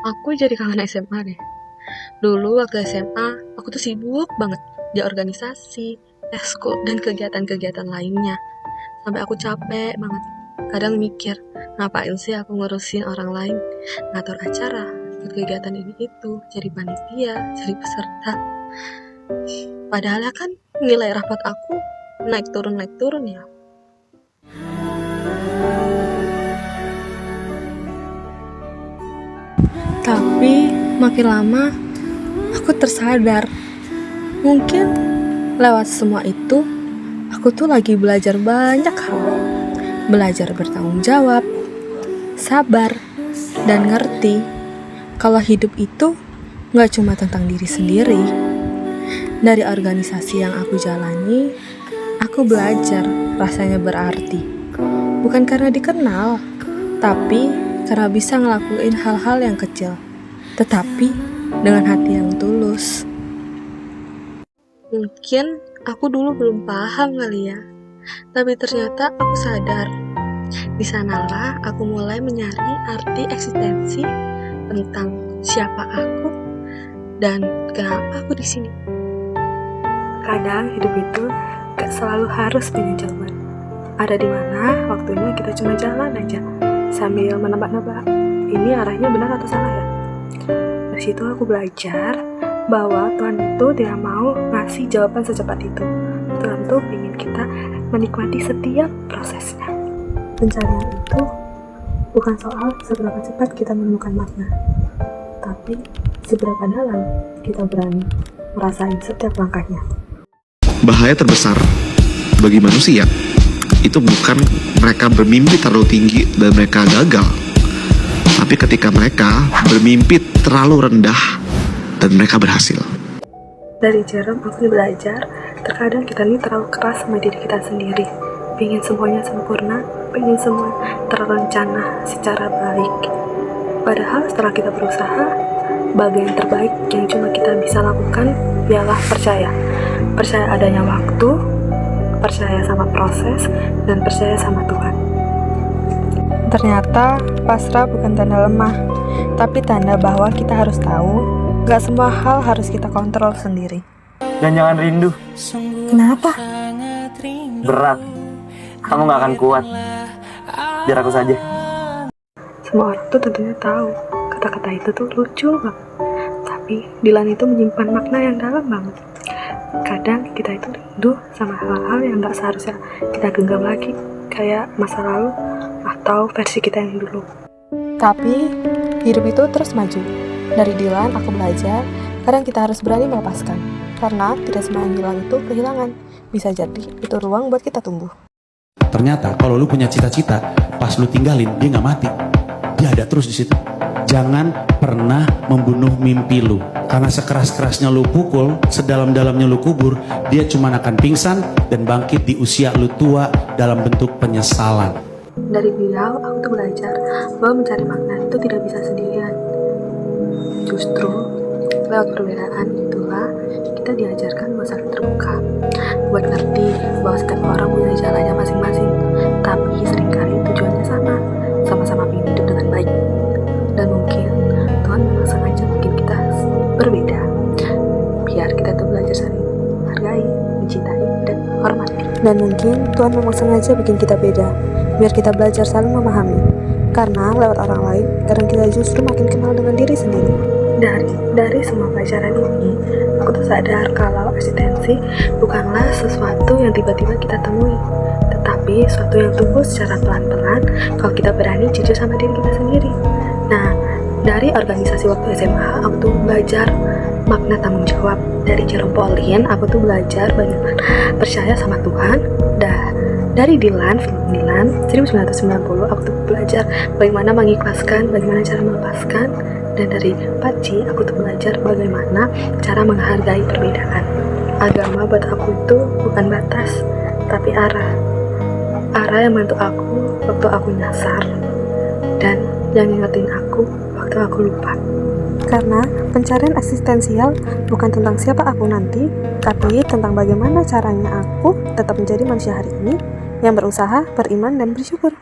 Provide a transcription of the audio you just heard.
Aku jadi kangen SMA deh. Dulu waktu SMA, aku tuh sibuk banget di organisasi, eskul, dan kegiatan-kegiatan lainnya. Sampai aku capek banget. Kadang mikir, ngapain sih aku ngurusin orang lain, ngatur acara, ikut kegiatan ini itu, jadi panitia, jadi peserta. Padahal kan nilai rapat aku naik turun ya. Tapi makin lama aku tersadar, mungkin lewat semua itu aku tuh lagi belajar banyak hal. Belajar bertanggung jawab, sabar, dan ngerti kalau hidup itu gak cuma tentang diri sendiri. Dari organisasi yang aku jalani, aku belajar rasanya berarti. Bukan karena dikenal, tapi karena bisa ngelakuin hal-hal yang kecil, tetapi dengan hati yang tulus. Mungkin aku dulu belum paham kali ya, tapi ternyata aku sadar. Di sanalah aku mulai menyari arti eksistensi tentang siapa aku dan kenapa aku di sini. Kadang hidup itu gak selalu harus punya jawaban. Ada di mana waktunya kita cuma jalan aja sambil menebak-nebak ini arahnya benar atau salah ya. Dari situ aku belajar bahwa Tuhan itu tidak mau ngasih jawaban secepat itu. Tuhan tuh ingin kita menikmati setiap prosesnya. Pencarian itu bukan soal seberapa cepat kita menemukan makna, tapi seberapa dalam kita berani merasain setiap langkahnya. Bahaya terbesar bagi manusia itu bukan mereka bermimpi terlalu tinggi dan mereka gagal, tapi ketika mereka bermimpi terlalu rendah dan mereka berhasil. Dari Jerome aku belajar, terkadang kita ini terlalu keras sama diri kita sendiri. Pengen semuanya sempurna, pengen semua terencana secara baik. Padahal setelah kita berusaha, bagian terbaik yang cuma kita bisa lakukan ialah percaya. Percaya adanya waktu, percaya sama proses, dan percaya sama Tuhan. Ternyata pasrah bukan tanda lemah, tapi tanda bahwa kita harus tahu gak semua hal harus kita kontrol sendiri. Dan jangan rindu. Kenapa? Berat. Kamu gak akan kuat. Biar aku saja. Semua orang tuh tentunya tahu kata-kata itu tuh lucu banget, tapi Dilan itu menyimpan makna yang dalam banget. Kadang kita itu rindu sama hal-hal yang gak seharusnya kita genggam lagi, kayak masa lalu atau versi kita yang dulu. Tapi hidup itu terus maju. Dari Dilan aku belajar, kadang kita harus berani melepaskan, karena tidak semua yang hilang itu kehilangan. Bisa jadi itu ruang buat kita tumbuh. Ternyata kalau lu punya cita-cita, pas lu tinggalin dia nggak mati, dia ada terus di situ. Jangan pernah membunuh mimpi lu, karena sekeras-kerasnya lu pukul, sedalam-dalamnya lu kubur, dia cuma akan pingsan dan bangkit di usia lu tua dalam bentuk penyesalan. Dari beliau aku tuh belajar bahwa mencari makna itu tidak bisa sendirian. Justru lewat perbedaan itulah kita diajarkan buat saling terbuka, buat ngerti bahwa setiap orang punya jalannya masing-masing, tapi seringkali tujuannya sama-sama ingin hidup dengan baik. Dan mungkin Tuhan memang sengaja bikin kita berbeda, biar kita tuh belajar saling menghargai, mencintai, dan hormati. Dan mungkin Tuhan memang sengaja bikin kita beda, biar kita belajar saling memahami. Karena lewat orang lain, kadang kita justru makin kenal dengan diri sendiri. Dari semua pelajaran ini, aku tuh sadar kalau eksistensi bukanlah sesuatu yang tiba-tiba kita temui, tetapi sesuatu yang tumbuh secara pelan-pelan kalau kita berani jujur sama diri kita sendiri. Nah, dari organisasi waktu SMA, aku tuh belajar makna tanggung jawab. Dari Jerome Pauline, aku tuh belajar bagaimana percaya sama Tuhan. Dari Dilan 1990, aku tuh belajar bagaimana mengikhlaskan, bagaimana cara melepaskan. Dan dari Paci, aku tuh belajar bagaimana cara menghargai perbedaan. Agama buat aku itu bukan batas, tapi arah. Arah yang membantu aku waktu aku nyasar, dan yang ngingetin aku waktu aku lupa. Karena pencarian eksistensial bukan tentang siapa aku nanti, tapi tentang bagaimana caranya aku tetap menjadi manusia hari ini yang berusaha, beriman, dan bersyukur.